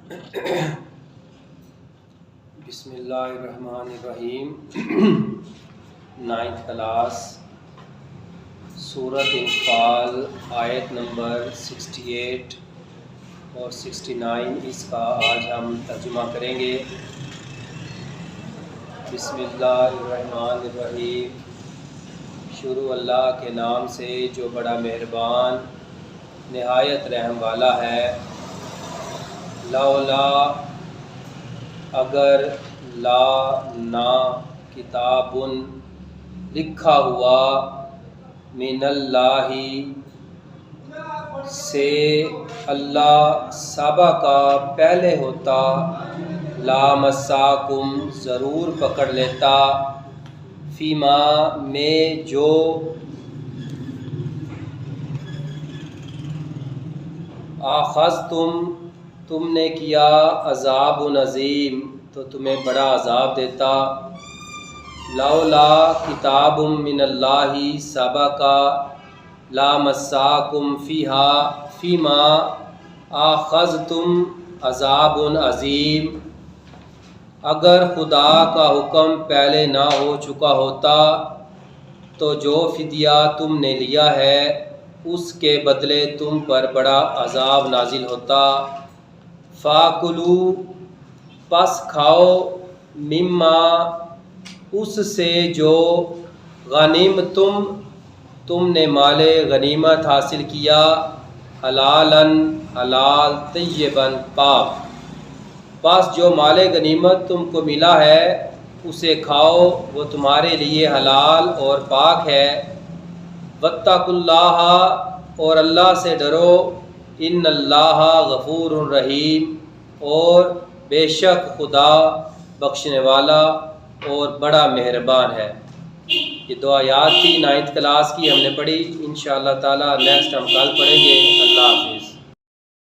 بسم اللہ الرحمن الرحیم۔ 9th کلاس سورۃ انفال آیت نمبر 68 اور 69، اس کا آج ہم ترجمہ کریں گے۔ بسم اللہ الرحمن الرحیم، شروع اللہ کے نام سے جو بڑا مہربان نہایت رحم والا ہے۔ لولا اگر، لا نا، کتابن لکھا ہوا، من اللہ سے اللہ، سبقا پہلے ہوتا، لامساکم ضرور پکڑ لیتا، فیما میں جو، آخذتم تم نے کیا، عذاب عظیم تو تمہیں بڑا عذاب دیتا۔ لولا کتاب من اللہ سبقا لامساکم فیہا فیما آخذتم عذاب عظیم، اگر خدا کا حکم پہلے نہ ہو چکا ہوتا تو جو فدیہ تم نے لیا ہے اس کے بدلے تم پر بڑا عذاب نازل ہوتا۔ فَاكُلُوا پس کھاؤ، مما اس سے جو، غنیمتم تم نے مال غنیمت حاصل کیا، حلالاً حلال، طیباً پاک، پس جو مال غنیمت تم کو ملا ہے اسے کھاؤ، وہ تمہارے لیے حلال اور پاک ہے۔ واتقوا اللہ اور اللہ سے ڈرو، ان اللہ غفور رحیم اور بے شک خدا بخشنے والا اور بڑا مہربان ہے۔ یہ دو آیات تھی 9th کلاس کی، ہم نے پڑھی۔ انشاءاللہ تعالی نیکسٹ ہم کل پڑھیں گے۔ اللہ حافظ۔